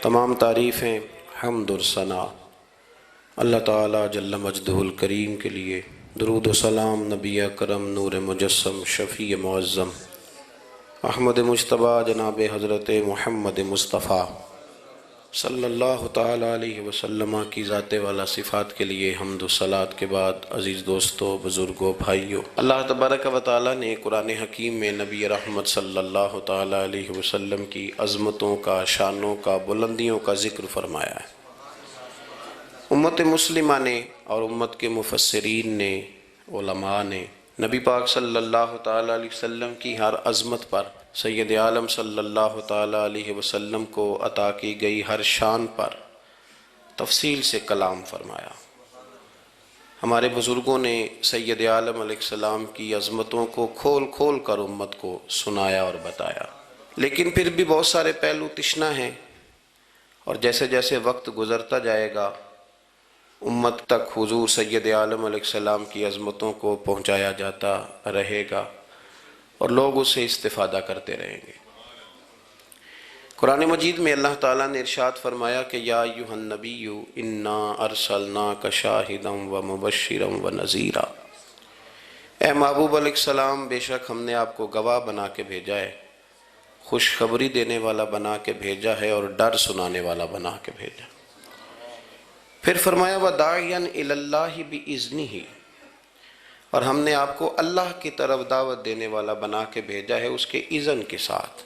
تمام تعریفیں، حمد اور ثنا اللہ تعالیٰ جل مجدہ الکریم کے لیے۔ درود و سلام نبی اکرم نور مجسم شفیع معظم احمد مجتبیٰ جناب حضرت محمد مصطفیٰ صلی اللہ تعالیٰ علیہ وسلم کی ذات والا صفات کے لیے حمد و صلات کے بعد عزیز دوستو، بزرگوں، بھائیوں، اللہ تبارک و تعالیٰ نے قرآن حکیم میں نبی رحمت صلی اللہ تعالیٰ علیہ وسلم کی عظمتوں کا، شانوں کا، بلندیوں کا ذکر فرمایا ہے۔ امت مسلمہ نے اور امت کے مفسرین نے، علماء نے نبی پاک صلی اللہ تعالیٰ علیہ وسلم کی ہر عظمت پر، سید عالم صلی اللہ تعالیٰ علیہ وسلم کو عطا کی گئی ہر شان پر تفصیل سے کلام فرمایا۔ ہمارے بزرگوں نے سید عالم علیہ السلام کی عظمتوں کو کھول کھول کر امت کو سنایا اور بتایا، لیکن پھر بھی بہت سارے پہلو تشنا ہیں، اور جیسے جیسے وقت گزرتا جائے گا امت تک حضور سید عالم علیہ السلام کی عظمتوں کو پہنچایا جاتا رہے گا اور لوگ اس سے استفادہ کرتے رہیں گے۔ قرآن مجید میں اللہ تعالیٰ نے ارشاد فرمایا کہ یا ایھا النبی انا ارسلناک شاہدا ومبشرا ونذیرا، اے محبوب علیہ السلام، بے شک ہم نے آپ کو گواہ بنا کے بھیجا ہے، خوشخبری دینے والا بنا کے بھیجا ہے، اور ڈر سنانے والا بنا کے بھیجا۔ پھر فرمایا وَدَاعِيًا إِلَى اللَّهِ بِإِذْنِهِ، اور ہم نے آپ کو اللہ کی طرف دعوت دینے والا بنا کے بھیجا ہے اس کے اذن کے ساتھ،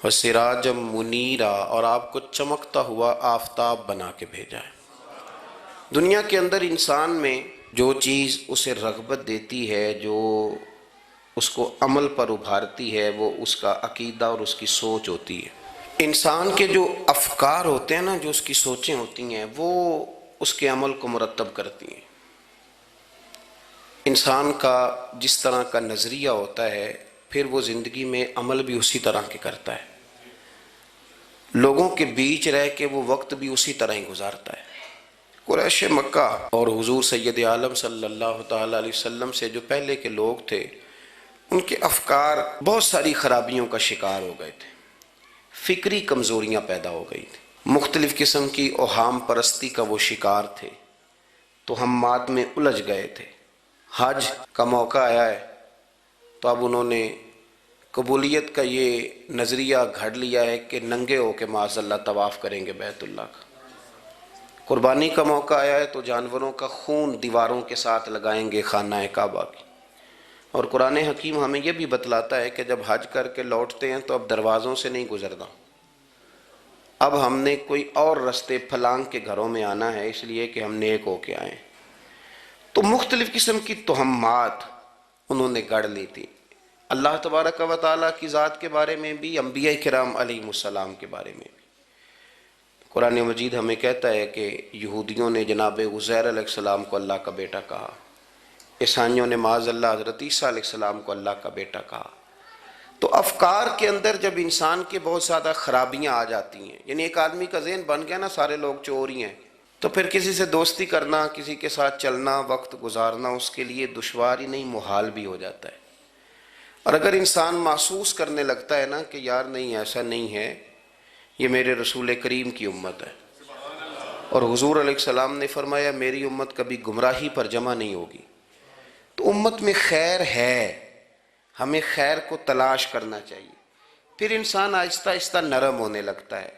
وَسِرَاجًا مُنِيرًا، اور آپ کو چمکتا ہوا آفتاب بنا کے بھیجا ہے۔ دنیا کے اندر انسان میں جو چیز اسے رغبت دیتی ہے، جو اس کو عمل پر ابھارتی ہے، وہ اس کا عقیدہ اور اس کی سوچ ہوتی ہے۔ انسان کے جو افکار ہوتے ہیں نا، جو اس کی سوچیں ہوتی ہیں، وہ اس کے عمل کو مرتب کرتی ہیں۔ انسان کا جس طرح کا نظریہ ہوتا ہے، پھر وہ زندگی میں عمل بھی اسی طرح کے کرتا ہے، لوگوں کے بیچ رہ کے وہ وقت بھی اسی طرح ہی گزارتا ہے۔ قریش مکہ اور حضور سید عالم صلی اللہ تعالیٰ علیہ وسلم سے جو پہلے کے لوگ تھے، ان کے افکار بہت ساری خرابیوں کا شکار ہو گئے تھے، فکری کمزوریاں پیدا ہو گئی تھیں، مختلف قسم کی اوہام پرستی کا وہ شکار تھے، توہمات میں الجھ گئے تھے۔ حج کا موقع آیا ہے تو اب انہوں نے قبولیت کا یہ نظریہ گھڑ لیا ہے کہ ننگے ہو کے معاذ اللہ طواف کریں گے بیت اللہ کا۔ قربانی کا موقع آیا ہے تو جانوروں کا خون دیواروں کے ساتھ لگائیں گے خانہ کعبہ کی۔ اور قرآن حکیم ہمیں یہ بھی بتلاتا ہے کہ جب حج کر کے لوٹتے ہیں تو اب دروازوں سے نہیں گزرنا، اب ہم نے کوئی اور رستے پھلانگ کے گھروں میں آنا ہے، اس لیے کہ ہم نیک ہو کے آئیں۔ تو مختلف قسم کی توہمات انہوں نے گڑھ لی تھی، اللہ تبارک و تعالیٰ کی ذات کے بارے میں بھی، انبیاء کرام علیہ السلام کے بارے میں بھی۔ قرآن مجید ہمیں کہتا ہے کہ یہودیوں نے جناب عزیر علیہ السلام کو اللہ کا بیٹا کہا، عیسائیوں نے معاذ اللہ حضرت عیسیٰ علیہ السلام کو اللہ کا بیٹا کہا۔ تو افکار کے اندر جب انسان کے بہت زیادہ خرابیاں آ جاتی ہیں، یعنی ایک آدمی کا ذہن بن گیا نا سارے لوگ چور ہی ہیں، تو پھر کسی سے دوستی کرنا، کسی کے ساتھ چلنا، وقت گزارنا اس کے لیے دشوار ہی نہیں، محال بھی ہو جاتا ہے۔ اور اگر انسان محسوس کرنے لگتا ہے نا کہ یار نہیں، ایسا نہیں ہے، یہ میرے رسول کریم کی امت ہے، اور حضور علیہ السلام نے فرمایا میری امت کبھی گمراہی پر جمع نہیں ہوگی، تو امت میں خیر ہے، ہمیں خیر کو تلاش کرنا چاہیے۔ پھر انسان آہستہ آہستہ نرم ہونے لگتا ہے،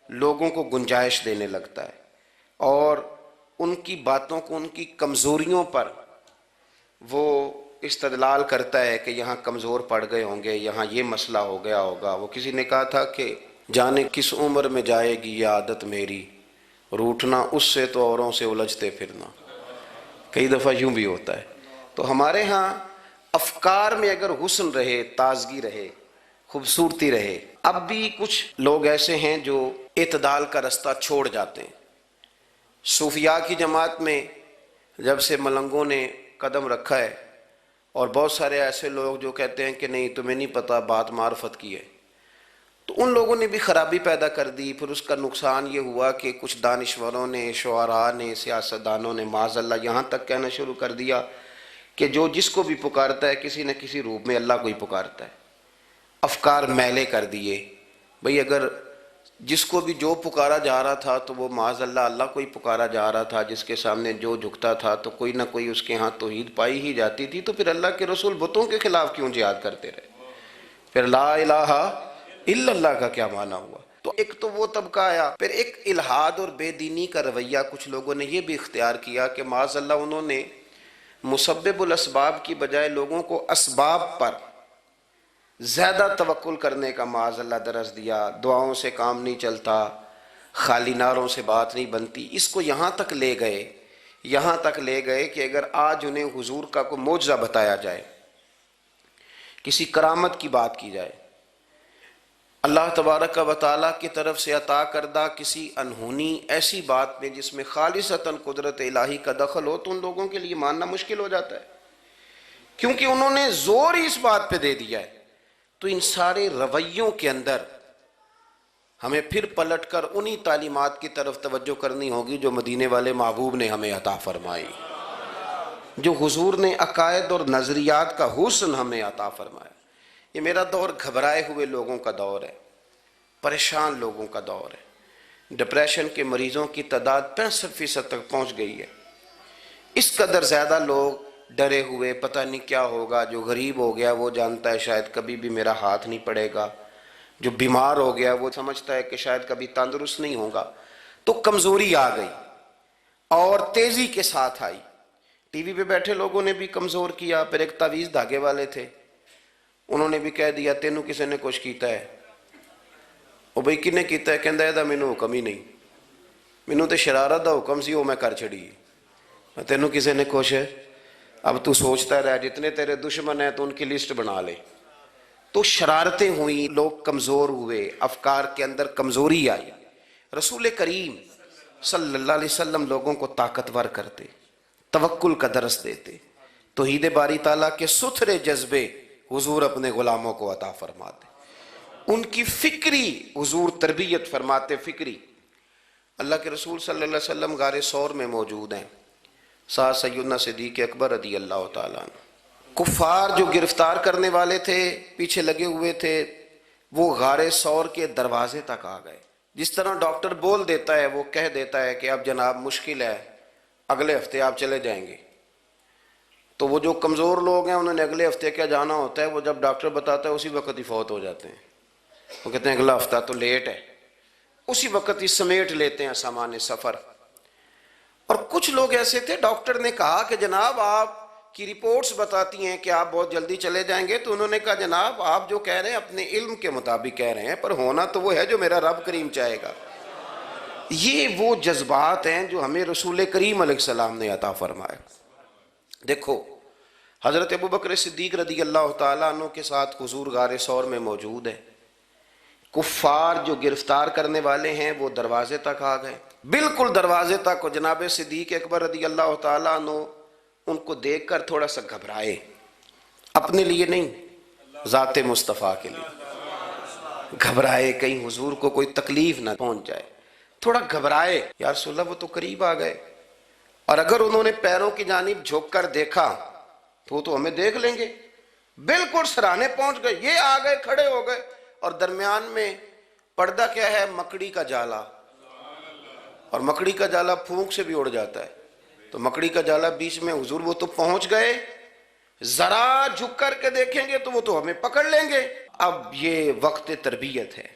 لوگوں کو گنجائش دینے لگتا ہے، اور ان کی باتوں کو، ان کی کمزوریوں پر وہ استدلال کرتا ہے کہ یہاں کمزور پڑ گئے ہوں گے، یہاں یہ مسئلہ ہو گیا ہوگا۔ وہ کسی نے کہا تھا کہ جانے کس عمر میں جائے گی یہ عادت میری، روٹھنا اس سے تو اوروں سے الجھتے پھرنا۔ کئی دفعہ یوں بھی ہوتا ہے۔ تو ہمارے ہاں افکار میں اگر حسن رہے، تازگی رہے، خوبصورتی رہے۔ اب بھی کچھ لوگ ایسے ہیں جو اعتدال کا رستہ چھوڑ جاتے ہیں۔ صوفیاء کی جماعت میں جب سے ملنگوں نے قدم رکھا ہے، اور بہت سارے ایسے لوگ جو کہتے ہیں کہ نہیں تمہیں نہیں پتہ، بات معرفت کی ہے، تو ان لوگوں نے بھی خرابی پیدا کر دی۔ پھر اس کا نقصان یہ ہوا کہ کچھ دانشوروں نے، شعراء نے، سیاستدانوں نے معاذ اللہ یہاں تک کہنا شروع کر دیا کہ جو جس کو بھی پکارتا ہے کسی نہ کسی روپ میں اللہ کو ہی پکارتا ہے۔ افکار میلے کر دیے۔ بھئی اگر جس کو بھی جو پکارا جا رہا تھا تو وہ معاذ اللہ اللہ کو ہی پکارا جا رہا تھا، جس کے سامنے جو جھکتا تھا تو کوئی نہ کوئی اس کے ہاں توحید پائی ہی جاتی تھی، تو پھر اللہ کے رسول بتوں کے خلاف کیوں جہاد کرتے رہے؟ پھر لا الہ الا اللہ کا کیا معنی ہوا؟ تو ایک تو وہ طبقہ آیا، پھر ایک الحاد اور بے دینی کا رویہ کچھ لوگوں نے یہ بھی اختیار کیا کہ معاذ اللہ انہوں نے مسبب الاسباب کی بجائے لوگوں کو اسباب پر زیادہ توکل کرنے کا معاذ اللہ درس دیا، دعاؤں سے کام نہیں چلتا، خالی نعروں سے بات نہیں بنتی۔ اس کو یہاں تک لے گئے کہ اگر آج انہیں حضور کا کوئی معجزہ بتایا جائے، کسی کرامت کی بات کی جائے، اللہ تبارک و تعالیٰ کی طرف سے عطا کردہ کسی انہونی ایسی بات میں جس میں خالصتاً قدرت الہی کا دخل ہو، تو ان لوگوں کے لیے ماننا مشکل ہو جاتا ہے، کیونکہ انہوں نے زور ہی اس بات پہ دے دیا ہے۔ تو ان سارے رویوں کے اندر ہمیں پھر پلٹ کر انہی تعلیمات کی طرف توجہ کرنی ہوگی جو مدینے والے محبوب نے ہمیں عطا فرمائی، جو حضور نے عقائد اور نظریات کا حسن ہمیں عطا فرمایا۔ یہ میرا دور گھبرائے ہوئے لوگوں کا دور ہے، پریشان لوگوں کا دور ہے۔ ڈپریشن کے مریضوں کی تعداد 65% تک پہنچ گئی ہے۔ اس قدر زیادہ لوگ ڈرے ہوئے، پتہ نہیں کیا ہوگا۔ جو غریب ہو گیا وہ جانتا ہے شاید کبھی بھی میرا ہاتھ نہیں پڑے گا، جو بیمار ہو گیا وہ سمجھتا ہے کہ شاید کبھی تندرست نہیں ہوگا۔ تو کمزوری آ گئی اور تیزی کے ساتھ آئی۔ ٹی وی پہ بیٹھے لوگوں نے بھی کمزور کیا۔ پھر ایک تعویذ دھاگے والے تھے، انہوں نے بھی کہہ دیا تینوں کسی نے کچھ کیتا ہے۔ وہ بھئی کنے کیتا ہے؟ کہندا ہے دا مینوں حکم ہی نہیں، مینوں تے شرارت دا حکم سی وہ میں کر چھڑی، تینوں کسی نے کچھ ہے۔ اب تو سوچتا رہ، جتنے تیرے دشمن ہیں تو ان کی لسٹ بنا لے۔ تو شرارتیں ہوئیں، لوگ کمزور ہوئے، افکار کے اندر کمزوری آئی۔ رسول کریم صلی اللہ علیہ وسلم لوگوں کو طاقتور کرتے، توکل کا درس دیتے، توحید باری تعالیٰ کے ستھرے جذبے حضور اپنے غلاموں کو عطا فرماتے، ان کی فکری حضور تربیت فرماتے، فکری۔ اللہ کے رسول صلی اللہ علیہ وسلم غار ثور میں موجود ہیں، ساتھ سیدنا صدیق اکبر رضی اللہ تعالیٰ عنہ۔ کفار جو گرفتار کرنے والے تھے، پیچھے لگے ہوئے تھے، وہ غار ثور کے دروازے تک آ گئے۔ جس طرح ڈاکٹر بول دیتا ہے، وہ کہہ دیتا ہے کہ اب جناب مشکل ہے، اگلے ہفتے آپ چلے جائیں گے، تو وہ جو کمزور لوگ ہیں انہوں نے اگلے ہفتے کیا جانا ہوتا ہے، وہ جب ڈاکٹر بتاتا ہے اسی وقت ہی فوت ہو جاتے ہیں۔ وہ کہتے ہیں اگلا ہفتہ تو لیٹ ہے، اسی وقت ہی سمیٹ لیتے ہیں سامان سفر۔ اور کچھ لوگ ایسے تھے، ڈاکٹر نے کہا کہ جناب آپ کی رپورٹس بتاتی ہیں کہ آپ بہت جلدی چلے جائیں گے، تو انہوں نے کہا جناب آپ جو کہہ رہے ہیں اپنے علم کے مطابق کہہ رہے ہیں، پر ہونا تو وہ ہے جو میرا رب کریم چاہے گا۔ یہ وہ جذبات ہیں جو ہمیں رسول کریم علیہ السلام نے عطا فرمائے۔ دیکھو حضرت ابوبکر صدیق رضی اللہ تعالیٰ عنہ کے ساتھ حضور غار ثور میں موجود ہے۔ کفار جو گرفتار کرنے والے ہیں وہ دروازے تک آ گئے، بالکل دروازے تک۔ جناب صدیق اکبر رضی اللہ تعالیٰ عنہ ان کو دیکھ کر تھوڑا سا گھبرائے، اپنے لیے نہیں، ذات مصطفیٰ کے لیے گھبرائے، کہیں حضور کو کوئی تکلیف نہ پہنچ جائے، تھوڑا گھبرائے۔ یا رسول اللہ وہ تو قریب آ گئے، اور اگر انہوں نے پیروں کی جانب جھک کر دیکھا تو وہ تو ہمیں دیکھ لیں گے۔ بالکل سرانے پہنچ گئے، یہ آ گئے، کھڑے ہو گئے، اور درمیان میں پردہ کیا ہے؟ مکڑی کا جالا، اور مکڑی کا جالا پھونک سے بھی اڑ جاتا ہے، تو مکڑی کا جالا بیچ میں۔ حضور وہ تو پہنچ گئے، ذرا جھک کر کے دیکھیں گے تو وہ تو ہمیں پکڑ لیں گے۔ اب یہ وقت تربیت ہے،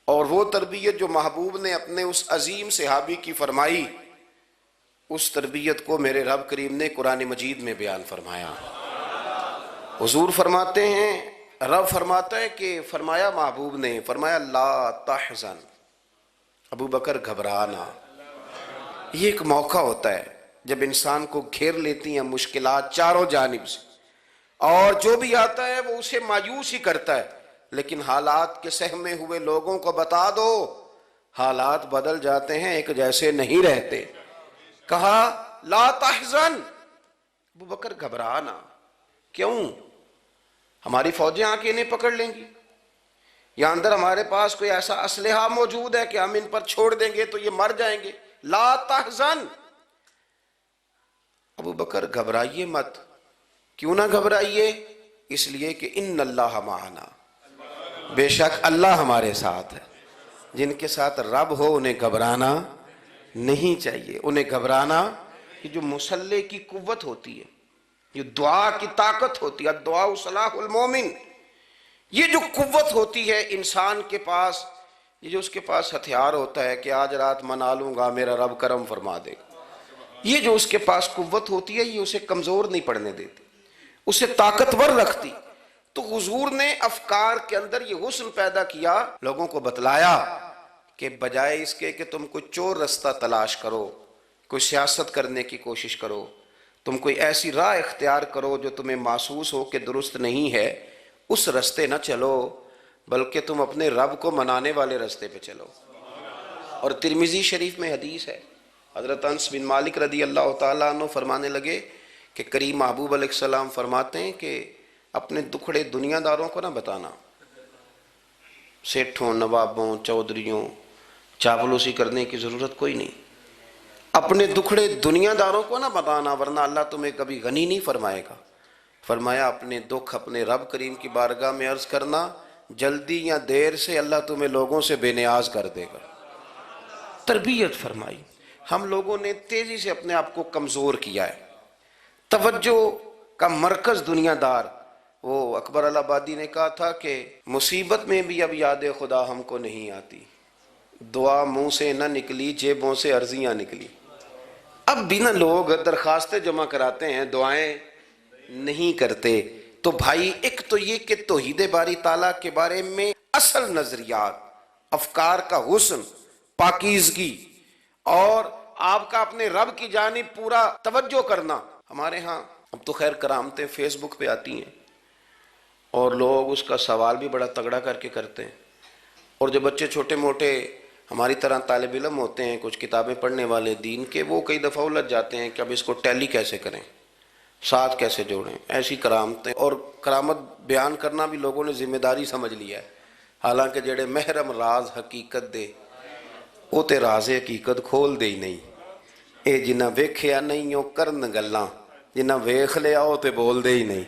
اور وہ تربیت جو محبوب نے اپنے اس عظیم صحابی کی فرمائی، اس تربیت کو میرے رب کریم نے قرآن مجید میں بیان فرمایا۔ حضور فرماتے ہیں، رب فرماتا ہے کہ فرمایا محبوب نے، فرمایا لا تحزن، ابو بکر گھبرانا۔ یہ ایک موقع ہوتا ہے جب انسان کو گھیر لیتی ہیں مشکلات چاروں جانب سے، اور جو بھی آتا ہے وہ اسے مایوس ہی کرتا ہے، لیکن حالات کے سہمے ہوئے لوگوں کو بتا دو حالات بدل جاتے ہیں، ایک جیسے نہیں رہتے۔ کہا لا تحزن، ابو بکر گھبرانا، کیوں؟ ہماری فوجیں آ کے انہیں پکڑ لیں گی، یا اندر ہمارے پاس کوئی ایسا اسلحہ موجود ہے کہ ہم ان پر چھوڑ دیں گے تو یہ مر جائیں گے۔ لا تحزن، ابو بکر گھبرائیے مت۔ کیوں نہ گھبرائیے؟ اس لیے کہ ان اللہ معنا، بے شک اللہ ہمارے ساتھ ہے۔ جن کے ساتھ رب ہو انہیں گھبرانا نہیں چاہیے. انہیں گھبرانا کہ جو مسلح کی قوت ہوتی ہے، یہ دعا کی طاقت ہوتی ہے، دعا صلاح المومن، یہ جو قوت ہوتی ہے انسان کے پاس، یہ جو اس کے پاس ہتھیار ہوتا ہے کہ آج رات منا لوں گا میرا رب کرم فرما دے گا، یہ جو اس کے پاس قوت ہوتی ہے یہ اسے کمزور نہیں پڑنے دیتی، اسے طاقتور رکھتی. تو حضور نے افکار کے اندر یہ حسن پیدا کیا، لوگوں کو بتلایا کہ بجائے اس کے کہ تم کوئی چور رستہ تلاش کرو، کوئی سیاست کرنے کی کوشش کرو، تم کوئی ایسی راہ اختیار کرو جو تمہیں محسوس ہو کہ درست نہیں ہے، اس رستے نہ چلو، بلکہ تم اپنے رب کو منانے والے رستے پہ چلو. اور ترمذی شریف میں حدیث ہے، حضرت انس بن مالک رضی اللہ تعالیٰ عنہ فرمانے لگے کہ کریم محبوب علیہ السلام فرماتے ہیں کہ اپنے دکھڑے دنیا داروں کو نہ بتانا، سیٹھوں، نوابوں، چودھریوں، چاپلوسی کرنے کی ضرورت کوئی نہیں. اپنے دکھڑے دنیا داروں کو نہ بتانا ورنہ اللہ تمہیں کبھی غنی نہیں فرمائے گا. فرمایا اپنے دکھ اپنے رب کریم کی بارگاہ میں عرض کرنا، جلدی یا دیر سے اللہ تمہیں لوگوں سے بے نیاز کر دے گا. تربیت فرمائی. ہم لوگوں نے تیزی سے اپنے آپ کو کمزور کیا ہے، توجہ کا مرکز دنیا دار. وہ اکبر الہآبادی نے کہا تھا کہ مصیبت میں بھی اب یاد خدا ہم کو نہیں آتی، دعا منہ سے نہ نکلی جیبوں سے عرضیاں نکلی. اب بھی نہ لوگ درخواستیں جمع کراتے ہیں، دعائیں نہیں کرتے. تو بھائی ایک تو یہ کہ توحید باری تعالیٰ کے بارے میں اصل نظریات، افکار کا حسن، پاکیزگی، اور آپ کا اپنے رب کی جانب پورا توجہ کرنا. ہمارے ہاں اب تو خیر کرامتیں فیس بک پہ آتی ہیں اور لوگ اس کا سوال بھی بڑا تگڑا کر کے کرتے ہیں. اور جو بچے چھوٹے موٹے ہماری طرح طالب علم ہوتے ہیں، کچھ کتابیں پڑھنے والے دین کے، وہ کئی دفعہ الجھ جاتے ہیں کہ اب اس کو ٹیلی کیسے کریں، ساتھ کیسے جوڑیں. ایسی کرامتیں اور کرامت بیان کرنا بھی لوگوں نے ذمہ داری سمجھ لیا ہے، حالانکہ جڑے محرم راز حقیقت دے وہ تے راز حقیقت کھول دے ہی نہیں. اے جنہ ویکھیا نہیں او کرن گلاں، جنہ ویکھ لیا او تے بول دے ہی نہیں،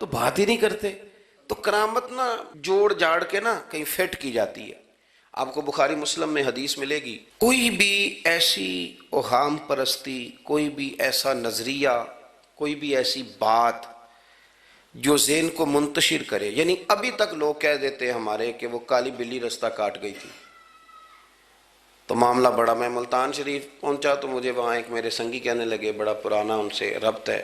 تو بات ہی نہیں کرتے. تو کرامت نا جوڑ جاڑ کے نا کہیں فٹ کی جاتی ہے. آپ کو بخاری مسلم میں حدیث ملے گی، کوئی بھی ایسی اوہام پرستی، کوئی بھی ایسا نظریہ، کوئی بھی ایسی بات جو ذہن کو منتشر کرے، یعنی ابھی تک لوگ کہہ دیتے ہیں ہمارے کہ وہ کالی بلی رستہ کاٹ گئی تھی. تو معاملہ بڑا، میں ملتان شریف پہنچا تو مجھے وہاں ایک میرے سنگی کہنے لگے، بڑا پرانا ان سے ربط ہے،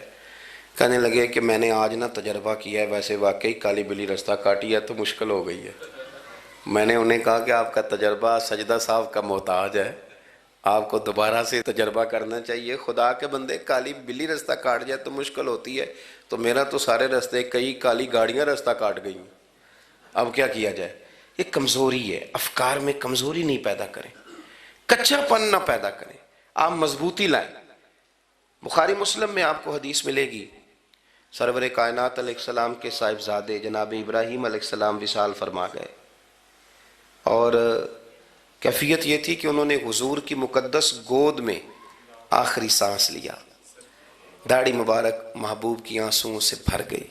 کہنے لگے کہ میں نے آج نہ تجربہ کیا ہے، ویسے واقعی کالی بلی رستہ کاٹی ہے تو مشکل ہو گئی ہے. میں نے انہیں کہا کہ آپ کا تجربہ سجدہ صاحب کا محتاج ہے، آپ کو دوبارہ سے تجربہ کرنا چاہیے. خدا کے بندے کالی بلی رستہ کاٹ جائے تو مشکل ہوتی ہے، تو میرا تو سارے رستے کئی کالی گاڑیاں رستہ کاٹ گئی، اب کیا کیا جائے. یہ کمزوری ہے، افکار میں کمزوری نہیں پیدا کریں، کچا پن نہ پیدا کریں، آپ مضبوطی لائیں. بخاری مسلم میں آپ کو حدیث ملے گی، سرور کائنات علیہ السلام کے صاحبزادے جناب ابراہیم علیہ السلام وصال فرما گئے، اور کیفیت یہ تھی کہ انہوں نے حضور کی مقدس گود میں آخری سانس لیا. داڑھی مبارک محبوب کی آنسوؤں سے بھر گئی.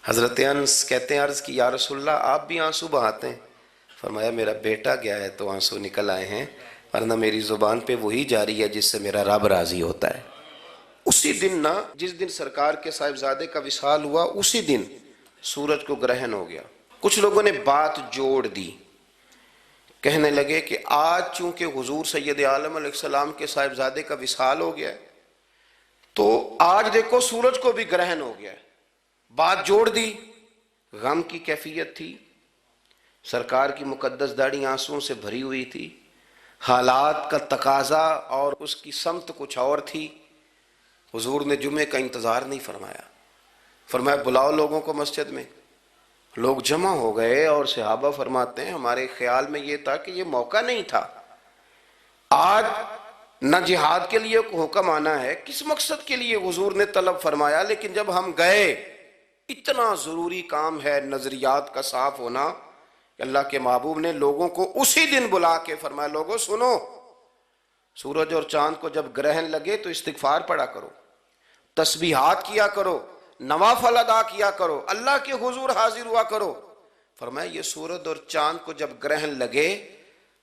حضرت انس کہتے ہیں عرض کی یا رسول اللہ آپ بھی آنسو بہاتے ہیں؟ فرمایا میرا بیٹا گیا ہے تو آنسو نکل آئے ہیں، ورنہ میری زبان پہ وہی جاری ہے جس سے میرا رب راضی ہوتا ہے. اسی دن نہ، جس دن سرکار کے صاحبزادے کا وصال ہوا اسی دن سورج کو گرہن ہو گیا. کچھ لوگوں نے بات جوڑ دی، کہنے لگے کہ آج چونکہ حضور سید عالم علیہ السلام کے صاحبزادے کا وصال ہو گیا ہے تو آج دیکھو سورج کو بھی گرہن ہو گیا ہے. بات جوڑ دی. غم کی کیفیت تھی، سرکار کی مقدس داڑھی آنسوؤں سے بھری ہوئی تھی، حالات کا تقاضا اور اس کی سمت کچھ اور تھی. حضور نے جمعے کا انتظار نہیں فرمایا، فرمایا بلاؤ لوگوں کو مسجد میں. لوگ جمع ہو گئے اور صحابہ فرماتے ہیں ہمارے خیال میں یہ تھا کہ یہ موقع نہیں تھا. آج نہ جہاد کے لیے حکم آنا ہے، کس مقصد کے لیے حضور نے طلب فرمایا، لیکن جب ہم گئے اتنا ضروری کام ہے نظریات کا صاف ہونا کہ اللہ کے محبوب نے لوگوں کو اسی دن بلا کے فرمایا لوگوں سنو، سورج اور چاند کو جب گرہن لگے تو استغفار پڑھا کرو، تسبیحات کیا کرو، نوافل ادا کیا کرو، اللہ کے حضور حاضر ہوا کرو. فرمایا یہ سورج اور چاند کو جب گرہن لگے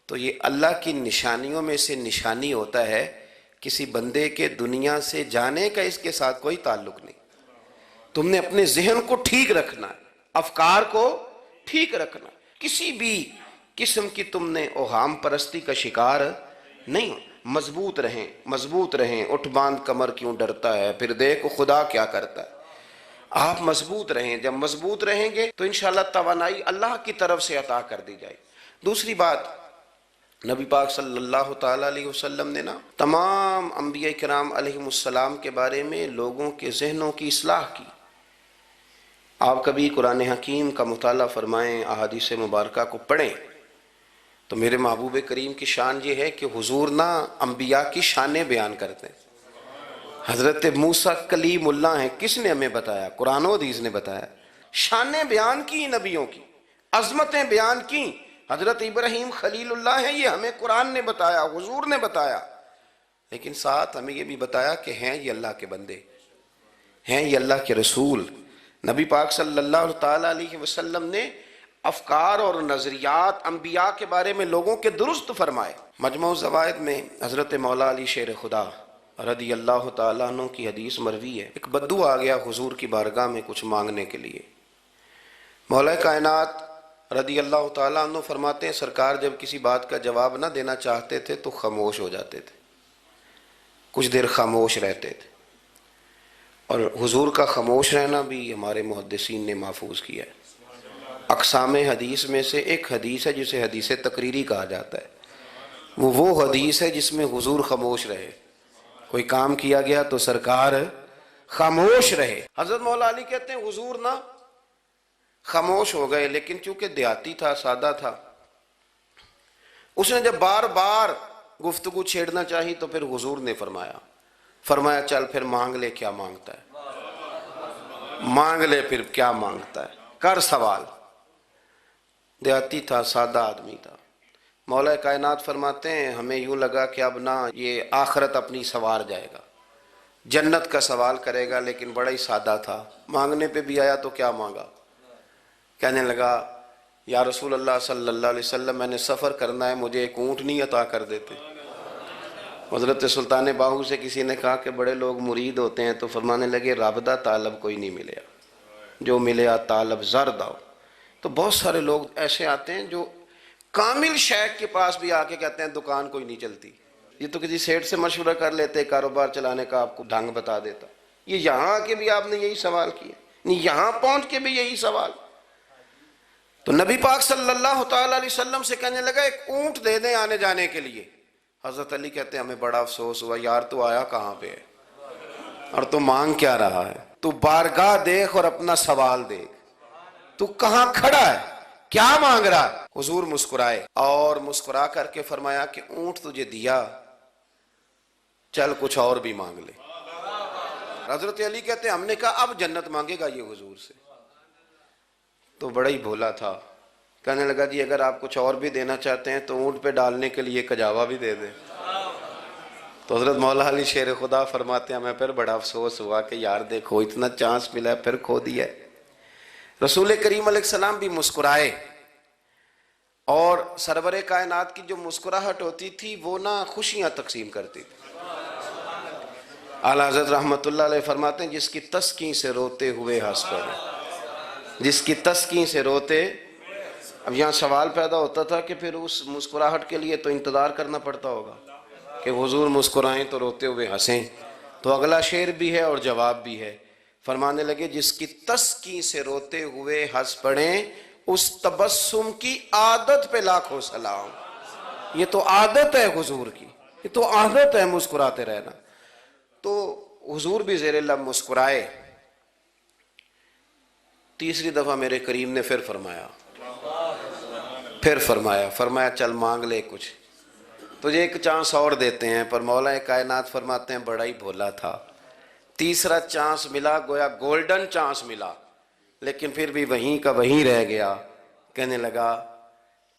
تو یہ اللہ کی نشانیوں میں سے نشانی ہوتا ہے، کسی بندے کے دنیا سے جانے کا اس کے ساتھ کوئی تعلق نہیں۔ تم نے اپنے ذہن کو ٹھیک رکھنا ہے، افکار کو ٹھیک رکھنا، کسی بھی قسم کی تم نے اوہام پرستی کا شکار نہیں ہو۔ مضبوط رہیں، مضبوط رہیں، اٹھ باندھ کمر کیوں ڈرتا ہے، پھر دیکھو خدا کیا کرتا ہے۔ آپ مضبوط رہیں، جب مضبوط رہیں گے تو انشاءاللہ توانائی اللہ کی طرف سے عطا کر دی جائے۔ دوسری بات، نبی پاک صلی اللہ تعالیٰ علیہ وسلم نے نا تمام انبیاء کرام علیہ السلام کے بارے میں لوگوں کے ذہنوں کی اصلاح کی۔ آپ کبھی قرآن حکیم کا مطالعہ فرمائیں، احادیث مبارکہ کو پڑھیں تو میرے محبوب کریم کی شان یہ ہے کہ حضور نا انبیاء کی شانیں بیان کرتے ہیں۔ حضرت موسیٰ کلیم اللہ ہیں، کس نے ہمیں بتایا؟ قرآن و حدیث نے بتایا۔ شانیں بیان کی نبیوں کی، عظمتیں بیان کی۔ حضرت ابراہیم خلیل اللہ ہیں، یہ ہمیں قرآن نے بتایا، حضور نے بتایا، لیکن ساتھ ہمیں یہ بھی بتایا کہ ہیں یہ اللہ کے بندے، ہیں یہ اللہ کے رسول۔ نبی پاک صلی اللہ تعالیٰ علیہ وسلم نے افکار اور نظریات انبیاء کے بارے میں لوگوں کے درست فرمائے۔ مجموع الزوائد میں حضرت مولا علی شیر خدا رضی اللہ تعالیٰ عنہ کی حدیث مروی ہے، ایک بدو آ گیا حضور کی بارگاہ میں کچھ مانگنے کے لیے۔ مولا کائنات رضی اللہ تعالیٰ عنہ فرماتے ہیں سرکار جب کسی بات کا جواب نہ دینا چاہتے تھے تو خاموش ہو جاتے تھے، کچھ دیر خاموش رہتے تھے، اور حضور کا خاموش رہنا بھی ہمارے محدثین نے محفوظ کیا ہے۔ اقسام حدیث میں سے ایک حدیث ہے جسے حدیث تقریری کہا جاتا ہے، وہ حدیث ہے جس میں حضور خاموش رہے، کوئی کام کیا گیا تو سرکار خاموش رہے۔ حضرت مولا علی کہتے ہیں حضور نہ خاموش ہو گئے، لیکن چونکہ دیہاتی تھا، سادہ تھا، اس نے جب بار بار گفتگو چھیڑنا چاہی تو پھر حضور نے فرمایا چل پھر مانگ لے کیا مانگتا ہے، مانگ لے پھر کیا مانگتا ہے، کر سوال۔ دیہاتی تھا، سادہ آدمی تھا۔ مولا کائنات فرماتے ہیں ہمیں یوں لگا کہ اب نہ یہ آخرت اپنی سوار جائے گا، جنت کا سوال کرے گا، لیکن بڑا ہی سادہ تھا۔ مانگنے پہ بھی آیا تو کیا مانگا؟ کہنے لگا یا رسول اللہ صلی اللہ علیہ وسلم میں نے سفر کرنا ہے، مجھے ایک اونٹنی عطا کر دیتے۔ حضرت سلطان باہو سے کسی نے کہا کہ بڑے لوگ مرید ہوتے ہیں، تو فرمانے لگے رابطہ طالب کوئی نہیں ملیا، جو ملیا طالب زرد آؤ۔ تو بہت سارے لوگ ایسے آتے ہیں جو کامل شیخ کے پاس بھی آ کے کہتے ہیں دکان کوئی نہیں چلتی، یہ تو کسی سیٹ سے مشورہ کر لیتے، کاروبار چلانے کا آپ کو ڈھنگ بتا دیتا۔ یہ یہاں آ کے بھی آپ نے یہی سوال کیا، نہیں یہاں پہنچ کے بھی یہی سوال۔ تو نبی پاک صلی اللہ تعالیٰ علیہ وسلم سے کہنے لگا ایک اونٹ دے دیں آنے جانے کے لیے۔ حضرت علی کہتے ہیں ہمیں بڑا افسوس ہوا، یار تو آیا کہاں پہ ہے اور تو مانگ کیا رہا ہے؟ تو بارگاہ دیکھ اور اپنا سوال دیکھ، تو کہاں کھڑا ہے، کیا مانگ رہا ہے؟ حضور مسکرائے اور مسکرا کر کے فرمایا کہ اونٹ تجھے دیا، چل کچھ اور بھی مانگ لے۔ حضرت علی کہتے ہیں ہم نے کہا اب جنت مانگے گا یہ حضور سے؟ تو بڑا ہی بھولا تھا، کہنے لگا جی اگر آپ کچھ اور بھی دینا چاہتے ہیں تو اونٹ پہ ڈالنے کے لیے کجاوا بھی دے دیں۔ تو حضرت مولا علی شیر خدا فرماتے ہیں ہمیں پھر بڑا افسوس ہوا کہ یار دیکھو اتنا چانس ملا ہے پھر کھو دیا ہے۔ رسول کریم علیہ السلام بھی مسکرائے، اور سرور کائنات کی جو مسکراہٹ ہوتی تھی وہ نہ خوشیاں تقسیم کرتی تھی۔ اعلیٰ حضرت رحمت اللہ علیہ فرماتے ہیں جس کی تسکین سے روتے ہوئے ہنس پڑے، جس کی تسکین سے روتے۔ اب یہاں سوال پیدا ہوتا تھا کہ پھر اس مسکراہٹ کے لیے تو انتظار کرنا پڑتا ہوگا کہ حضور مسکرائیں تو روتے ہوئے ہنسیں، تو اگلا شعر بھی ہے اور جواب بھی ہے۔ فرمانے لگے جس کی تسکین سے روتے ہوئے ہنس پڑیں، اس تبسم کی عادت پہ لاکھوں سلام۔ یہ تو عادت ہے حضور کی، یہ تو عادت ہے مسکراتے رہنا۔ تو حضور بھی زیر لب مسکرائے۔ تیسری دفعہ میرے کریم نے پھر فرمایا چل مانگ لے کچھ، تجھے ایک چانس اور دیتے ہیں۔ پر مولا کائنات فرماتے ہیں بڑا ہی بھولا تھا، تیسرا چانس ملا، گویا گولڈن چانس ملا، لیکن پھر بھی وہیں کا وہیں رہ گیا۔ کہنے لگا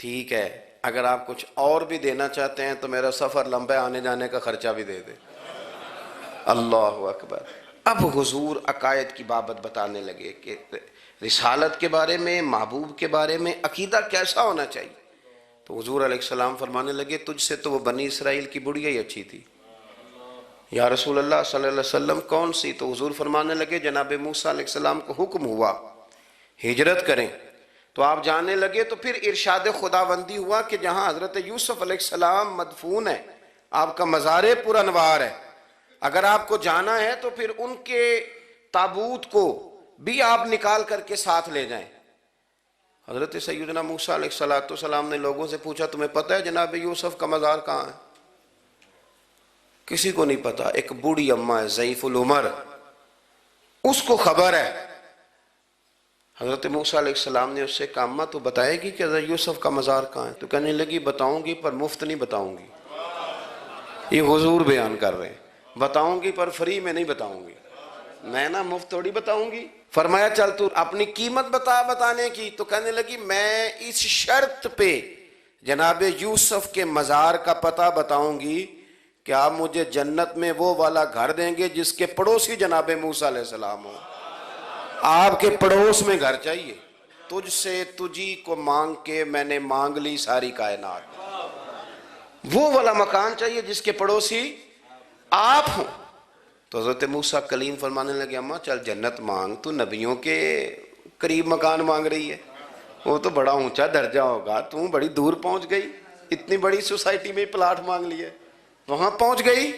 ٹھیک ہے اگر آپ کچھ اور بھی دینا چاہتے ہیں تو میرا سفر لمبا ہے، آنے جانے کا خرچہ بھی دے دے۔ اللہ اکبر۔ اب حضور عقائد کی بابت بتانے لگے کہ رسالت کے بارے میں، محبوب کے بارے میں عقیدہ کیسا ہونا چاہیے؟ تو حضور علیہ السلام فرمانے لگے تجھ سے تو وہ بنی اسرائیل کی بڑھیا ہی اچھی تھی۔ یا رسول اللہ صلی اللہ علیہ وسلم کون سی؟ تو حضور فرمانے لگے جناب موسیٰ علیہ السلام کو حکم ہوا ہجرت کریں، تو آپ جانے لگے، تو پھر ارشاد خداوندی ہوا کہ جہاں حضرت یوسف علیہ السلام مدفون ہے، آپ کا مزار پر انوار ہے، اگر آپ کو جانا ہے تو پھر ان کے تابوت کو بھی آپ نکال کر کے ساتھ لے جائیں۔ حضرت سیدنا موسیٰ علیہ السلام نے لوگوں سے پوچھا تمہیں پتہ ہے جناب یوسف کا مزار کہاں ہے؟ کسی کو نہیں پتا، ایک بوڑھی اماں ہے ضعیف العمر، اس کو خبر ہے۔ حضرت موسیٰ علیہ السلام نے اس سے کہا اماں تو بتائے گی کہ حضرت یوسف کا مزار کہاں ہے؟ تو کہنے لگی بتاؤں گی پر مفت نہیں بتاؤں گی۔ یہ حضور بیان کر رہے ہیں، بتاؤں گی پر فری میں نہیں بتاؤں گی، میں نا مفت تھوڑی بتاؤں گی۔ فرمایا چل تو اپنی قیمت بتا بتانے کی، تو کہنے لگی میں اس شرط پہ جناب یوسف کے مزار کا پتہ بتاؤں گی کہ آپ مجھے جنت میں وہ والا گھر دیں گے جس کے پڑوسی جناب موسیٰ علیہ السلام ہو۔ آپ کے پڑوس میں گھر چاہیے، تجھ سے تجھی کو مانگ کے میں نے مانگ لی ساری کائنات، وہ والا مکان چاہیے جس کے پڑوسی آپ ہوں۔ تو حضرت موسیٰ کلیم فرمانے لگے اماں چل جنت مانگ، تو نبیوں کے قریب مکان مانگ رہی ہے، وہ تو بڑا اونچا درجہ ہوگا، تو بڑی دور پہنچ گئی، اتنی بڑی سوسائٹی میں پلاٹ مانگ لیے، وہاں پہنچ گئی۔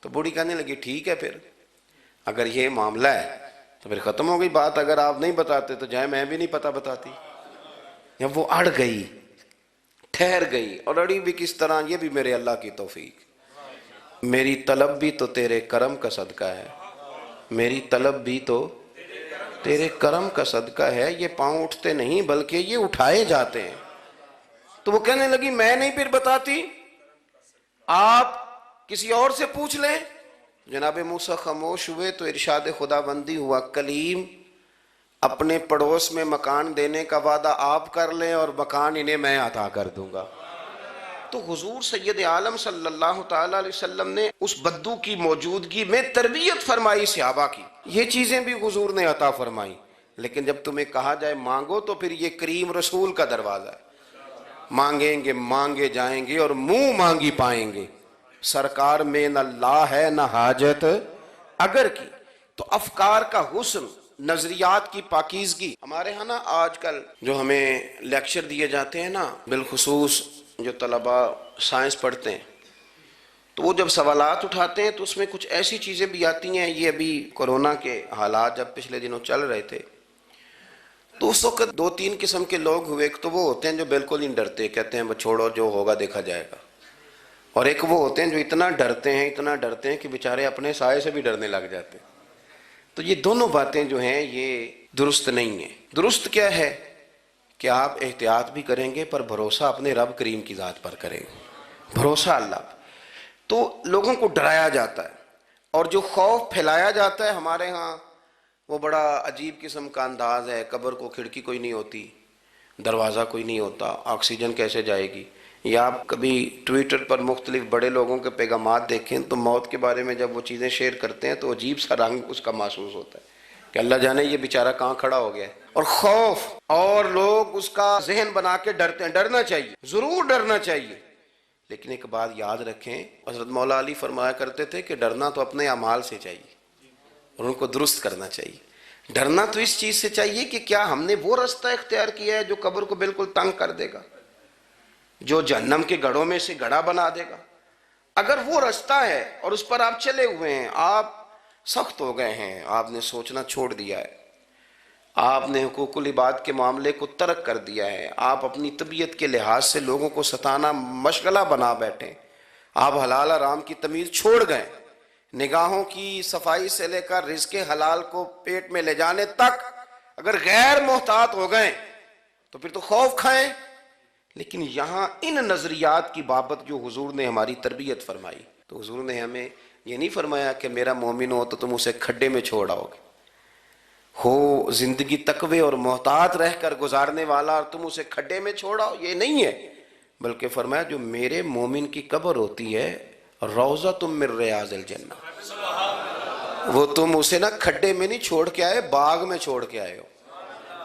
تو بوڑھی کہنے لگی ٹھیک ہے پھر اگر یہ معاملہ ہے تو پھر ختم ہو گئی بات، اگر آپ نہیں بتاتے تو جائے میں بھی نہیں پتہ بتاتی۔ جب وہ اڑ گئی، ٹھہر گئی، اور اڑی بھی کس طرح، یہ بھی میرے اللہ کی توفیق، میری طلب بھی تو تیرے کرم کا صدقہ ہے، میری طلب بھی تو تیرے کرم کا صدقہ ہے، یہ پاؤں اٹھتے نہیں بلکہ یہ اٹھائے جاتے ہیں۔ تو وہ کہنے لگی میں نہیں پھر بتاتی، آپ کسی اور سے پوچھ لیں۔ جناب موسیٰ خاموش ہوئے تو ارشاد خداوندی ہوا کلیم اپنے پڑوس میں مکان دینے کا وعدہ آپ کر لیں اور مکان انہیں میں عطا کر دوں گا۔ تو حضور سید عالم صلی اللہ تعالی علیہ وسلم نے اس بدو کی موجودگی میں تربیت فرمائی صحابہ کی، یہ چیزیں بھی حضور نے عطا فرمائی۔ لیکن جب تمہیں کہا جائے مانگو تو پھر یہ کریم رسول کا دروازہ ہے، مانگیں گے مانگے جائیں گے اور منہ مانگی پائیں گے، سرکار میں نہ لا ہے نہ حاجت اگر کی۔ تو افکار کا حسن، نظریات کی پاکیزگی، ہمارے ہاں نا آج کل جو ہمیں لیکچر دیے جاتے ہیں نا، بالخصوص جو طلباء سائنس پڑھتے ہیں تو وہ جب سوالات اٹھاتے ہیں تو اس میں کچھ ایسی چیزیں بھی آتی ہیں، یہ ابھی کورونا کے حالات جب پچھلے دنوں چل رہے تھے تو اس وقت دو تین قسم کے لوگ ہوئے، ایک تو وہ ہوتے ہیں جو بالکل ہی ڈرتے، کہتے ہیں چھوڑو جو ہوگا دیکھا جائے گا، اور ایک وہ ہوتے ہیں جو اتنا ڈرتے ہیں کہ بیچارے اپنے سائے سے بھی ڈرنے لگ جاتے ہیں۔ تو یہ دونوں باتیں جو ہیں یہ درست نہیں ہیں۔ درست کیا ہے کہ آپ احتیاط بھی کریں گے پر بھروسہ اپنے رب کریم کی ذات پر کریں گے، بھروسہ اللہ پر۔ تو لوگوں کو ڈرایا جاتا ہے اور جو خوف پھیلایا جاتا ہے ہمارے ہاں وہ بڑا عجیب قسم کا انداز ہے، قبر کو کھڑکی کوئی نہیں ہوتی، دروازہ کوئی نہیں ہوتا، آکسیجن کیسے جائے گی۔ یا آپ کبھی ٹویٹر پر مختلف بڑے لوگوں کے پیغامات دیکھیں تو موت کے بارے میں جب وہ چیزیں شیئر کرتے ہیں تو عجیب سا رنگ اس کا محسوس ہوتا ہے کہ اللہ جانے یہ بیچارہ کہاں کھڑا ہو گیا ہے، اور خوف، اور لوگ اس کا ذہن بنا کے ڈرتے ہیں۔ ڈرنا چاہیے، ضرور ڈرنا چاہیے، لیکن ایک بات یاد رکھیں، حضرت مولا علی فرمایا کرتے تھے کہ ڈرنا تو اپنے اعمال سے چاہیے اور ان کو درست کرنا چاہیے۔ ڈرنا تو اس چیز سے چاہیے کہ کیا ہم نے وہ رستہ اختیار کیا ہے جو قبر کو بالکل تنگ کر دے گا، جو جہنم کے گڑھوں میں سے گڑھا بنا دے گا۔ اگر وہ رستہ ہے اور اس پر آپ چلے ہوئے ہیں، آپ سخت ہو گئے ہیں، آپ نے سوچنا چھوڑ دیا ہے، آپ نے حقوق العباد کے معاملے کو ترک کر دیا ہے، آپ اپنی طبیعت کے لحاظ سے لوگوں کو ستانا مشغلہ بنا بیٹھے، آپ حلال حرام کی تمیز چھوڑ گئے، نگاہوں کی صفائی سے لے کر رزق حلال کو پیٹ میں لے جانے تک اگر غیر محتاط ہو گئے تو پھر تو خوف کھائیں۔ لیکن یہاں ان نظریات کی بابت جو حضور نے ہماری تربیت فرمائی، تو حضور نے ہمیں یہ نہیں فرمایا کہ میرا مومن ہو تو تم اسے کھڈے میں چھوڑ آؤ گے، ہو زندگی تقوی اور محتاط رہ کر گزارنے والا اور تم اسے کھڈے میں چھوڑ آؤ، یہ نہیں ہے، بلکہ فرمایا جو میرے مومن کی قبر ہوتی ہے روضۃ من ریاض الجنہ، وہ تم اسے نہ کھڈے میں نہیں چھوڑ کے آئے، باغ میں چھوڑ کے آئے ہو،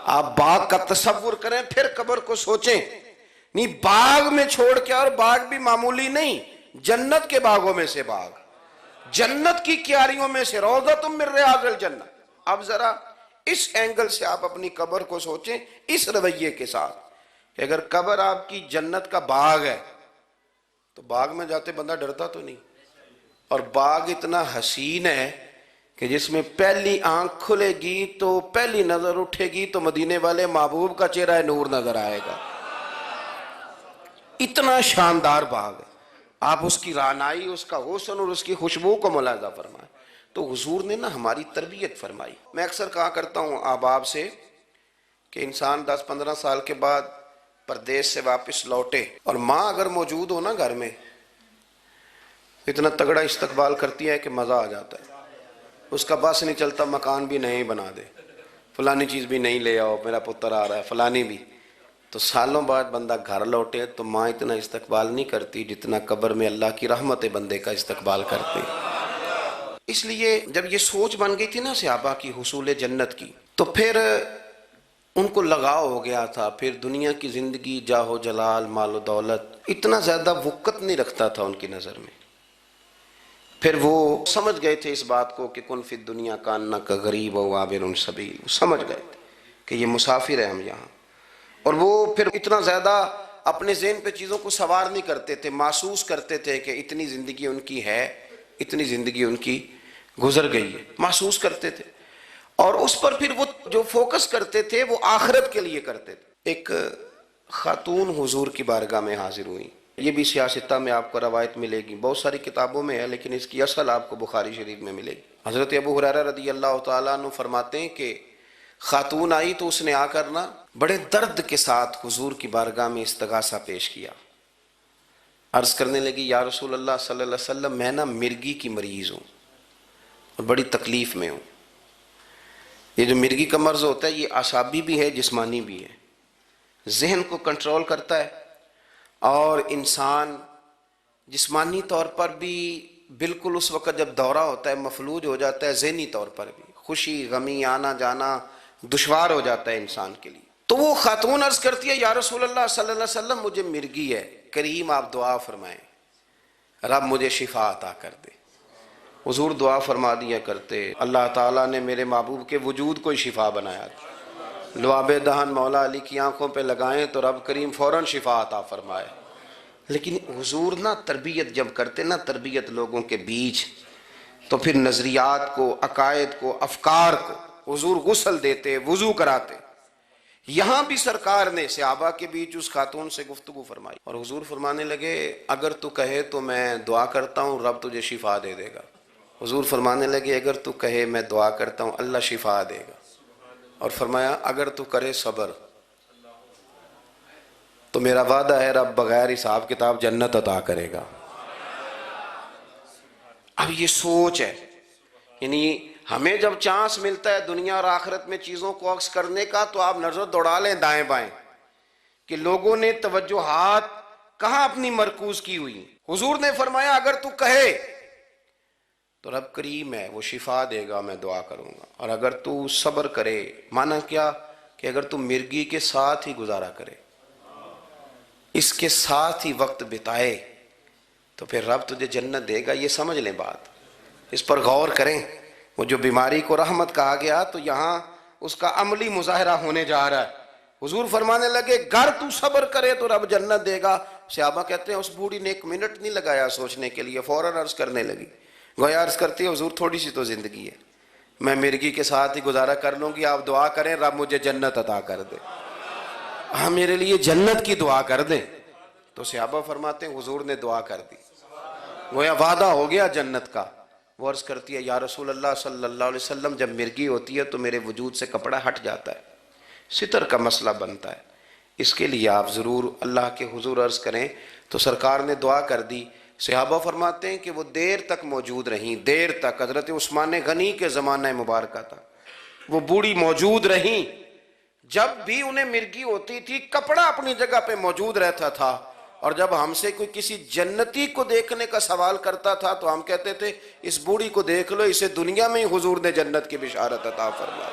آپ باغ کا تصور کریں پھر قبر کو سوچیں. نہیں باغ میں چھوڑ کے، اور باغ بھی معمولی نہیں، جنت کے باغوں میں سے باغ، جنت کی کیاریوں میں سے روضۃ من ریاض الجنہ. اب ذرا اس اینگل سے آپ اپنی قبر کو سوچیں، اس رویے کے ساتھ کہ اگر قبر آپ کی جنت کا باغ ہے تو باغ میں جاتے بندہ ڈرتا تو نہیں، اور باغ اتنا حسین ہے کہ جس میں پہلی آنکھ کھلے گی تو پہلی نظر اٹھے گی تو مدینے والے محبوب کا چہرہ نور نظر آئے گا. اتنا شاندار باغ ہے. آپ اس کی رعنائی، اس کا حسن اور اس کی خوشبو کو ملاحظہ فرمائیں. تو حضور نے نا ہماری تربیت فرمائی. میں اکثر کہا کرتا ہوں احباب سے کہ انسان 10-15 سال کے بعد پردیس سے واپس لوٹے اور ماں اگر موجود ہو نا گھر میں، اتنا تگڑا استقبال کرتی ہے کہ مزہ آ جاتا ہے. اس کا بس نہیں چلتا، مکان بھی نہیں بنا دے، فلانی چیز بھی نہیں لے آؤ، میرا پتر آ رہا ہے، فلانی بھی. تو سالوں بعد بندہ گھر لوٹے تو ماں اتنا استقبال نہیں کرتی جتنا قبر میں اللہ کی رحمت بندے کا استقبال کرتی. اس لیے جب یہ سوچ بن گئی تھی نا صحابہ کی حصول جنت کی، تو پھر ان کو لگاؤ ہو گیا تھا. پھر دنیا کی زندگی، جاہ و جلال، مال و دولت اتنا زیادہ وقت نہیں رکھتا تھا ان کی نظر میں. پھر وہ سمجھ گئے تھے اس بات کو کہ کن فی الدنیا کانک غریب و عابر سبیل. سمجھ گئے تھے کہ یہ مسافر ہیں ہم یہاں. اور وہ پھر اتنا زیادہ اپنے ذہن پہ چیزوں کو سوار نہیں کرتے تھے، محسوس کرتے تھے کہ اتنی زندگی ان کی ہے، اتنی زندگی ان کی گزر گئی ہے، محسوس کرتے تھے. اور اس پر پھر وہ جو فوکس کرتے تھے وہ آخرت کے لیے کرتے تھے. ایک خاتون حضور کی بارگاہ میں حاضر ہوئی. یہ بھی سیاستہ میں آپ کو روایت ملے گی، بہت ساری کتابوں میں ہے لیکن اس کی اصل آپ کو بخاری شریف میں ملے گی. حضرت ابو ہریرہ رضی اللہ تعالیٰ عنہ فرماتے ہیں کہ خاتون آئی تو اس نے آ کر نا بڑے درد کے ساتھ حضور کی بارگاہ میں استغاثہ پیش کیا. عرض کرنے لگی یا رسول اللہ صلی اللہ علیہ وسلم، میں نا مرگی کی مریض ہوں اور بڑی تکلیف میں ہوں. یہ جو مرگی کا مرض ہوتا ہے یہ اعصابی بھی ہے، جسمانی بھی ہے. ذہن کو کنٹرول کرتا ہے اور انسان جسمانی طور پر بھی بالکل اس وقت جب دورہ ہوتا ہے مفلوج ہو جاتا ہے، ذہنی طور پر بھی خوشی غمی آنا جانا دشوار ہو جاتا ہے انسان کے لیے. تو وہ خاتون عرض کرتی ہے یا رسول اللہ صلی اللہ علیہ وسلم مجھے مرگی ہے، کریم آپ دعا فرمائیں رب مجھے شفا عطا کر دے. حضور دعا فرما دیا کرتے، اللہ تعالیٰ نے میرے محبوب کے وجود کو شفا بنایا. لعاب دہن مولا علی کی آنکھوں پہ لگائیں تو رب کریم فوراً شفا عطا فرمائے. لیکن حضور نا تربیت جب کرتے نا، تربیت لوگوں کے بیچ، تو پھر نظریات کو، عقائد کو، افکار کو حضور غسل دیتے، وضو کراتے. یہاں بھی سرکار نے صحابہ کے بیچ اس خاتون سے گفتگو فرمائی اور حضور فرمانے لگے اگر تو کہے تو میں دعا کرتا ہوں رب تجھے شفا دے دے گا. حضور فرمانے لگے اگر تو کہے میں دعا کرتا ہوں اللہ شفا دے گا. اور فرمایا اگر تو کرے صبر تو میرا وعدہ ہے رب بغیر حساب کتاب جنت عطا کرے گا. اب یہ سوچ ہے، یعنی ہمیں جب چانس ملتا ہے دنیا اور آخرت میں چیزوں کو عکس کرنے کا تو آپ نظر دوڑا لیں دائیں بائیں کہ لوگوں نے توجہات کہاں اپنی مرکوز کی ہوئی. حضور نے فرمایا اگر تو کہے تو رب کریم ہے وہ شفا دے گا، میں دعا کروں گا. اور اگر تو صبر کرے، مانا کیا کہ اگر تو مرگی کے ساتھ ہی گزارا کرے، اس کے ساتھ ہی وقت بتائے تو پھر رب تجھے جنت دے گا. یہ سمجھ لیں بات، اس پر غور کریں. وہ جو بیماری کو رحمت کہا گیا تو یہاں اس کا عملی مظاہرہ ہونے جا رہا ہے. حضور فرمانے لگے گر تو صبر کرے تو رب جنت دے گا. صحابہ کہتے ہیں اس بوڑھی نے 1 منٹ نہیں لگایا سوچنے کے لیے، فوراً عرض کرنے لگی. گویا عرض کرتی ہے حضور تھوڑی سی تو زندگی ہے، میں مرگی کے ساتھ ہی گزارا کر لوں گی، آپ دعا کریں رب مجھے جنت عطا کر دے، ہاں میرے لیے جنت کی دعا کر دیں. تو صحابہ فرماتے ہیں حضور نے دعا کر دی، گویا وعدہ ہو گیا جنت کا. وہ عرض کرتی ہے یا رسول اللہ صلی اللہ علیہ وسلم جب مرگی ہوتی ہے تو میرے وجود سے کپڑا ہٹ جاتا ہے، ستر کا مسئلہ بنتا ہے، اس کے لیے آپ ضرور اللہ کے حضور عرض کریں. تو سرکار نے دعا کر دی. صحابہ فرماتے ہیں کہ وہ دیر تک موجود رہیں، دیر تک. حضرت عثمان غنی کے زمانہ مبارکہ تھا، وہ بوڑھی موجود رہیں. جب بھی انہیں مرگی ہوتی تھی کپڑا اپنی جگہ پہ موجود رہتا تھا. اور جب ہم سے کوئی کسی جنتی کو دیکھنے کا سوال کرتا تھا تو ہم کہتے تھے اس بوڑھی کو دیکھ لو، اسے دنیا میں ہی حضور نے جنت کی بشارت عطا فرما.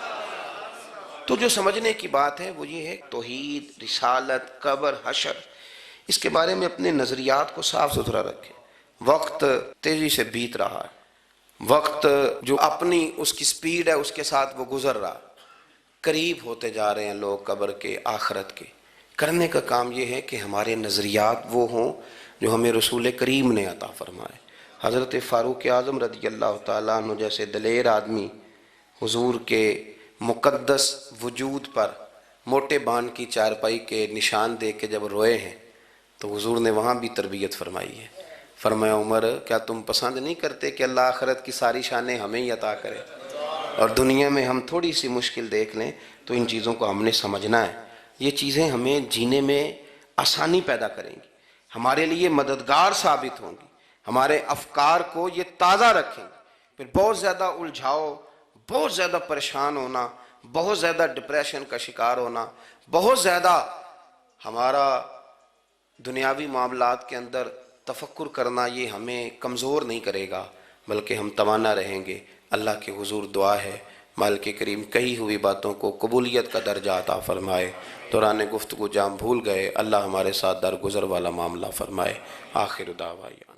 تو جو سمجھنے کی بات ہے وہ یہ ہے توحید، رسالت، قبر، حشر، اس کے بارے میں اپنے نظریات کو صاف ستھرا رکھیں۔ وقت تیزی سے بیت رہا ہے، وقت جو اپنی اس کی سپیڈ ہے اس کے ساتھ وہ گزر رہا، قریب ہوتے جا رہے ہیں لوگ قبر کے، آخرت کے۔ کرنے کا کام یہ ہے کہ ہمارے نظریات وہ ہوں جو ہمیں رسول کریم نے عطا فرمائے۔ حضرت فاروق اعظم رضی اللہ تعالیٰ عنہ جیسے دلیر آدمی حضور کے مقدس وجود پر موٹے بان کی چارپائی کے نشان دے کے جب روئے ہیں تو حضور نے وہاں بھی تربیت فرمائی ہے۔ فرمایا عمر کیا تم پسند نہیں کرتے کہ اللہ آخرت کی ساری شانیں ہمیں ہی عطا کرے، اور دنیا میں ہم تھوڑی سی مشکل دیکھ لیں تو ان چیزوں کو ہم نے سمجھنا ہے۔ یہ چیزیں ہمیں جینے میں آسانی پیدا کریں گی، ہمارے لیے مددگار ثابت ہوں گی، ہمارے افکار کو یہ تازہ رکھیں گے۔ پھر بہت زیادہ الجھاؤ، بہت زیادہ پریشان ہونا، بہت زیادہ ڈپریشن کا شکار ہونا، بہت زیادہ ہمارا دنیاوی معاملات کے اندر تفکر کرنا، یہ ہمیں کمزور نہیں کرے گا بلکہ ہم توانا رہیں گے۔ اللہ کے حضور دعا ہے مالک کریم کہی ہوئی باتوں کو قبولیت کا درجہ عطا فرمائے۔ دوران گفتگو جام بھول گئے، اللہ ہمارے ساتھ درگزر والا معاملہ فرمائے۔ آخر دعوانا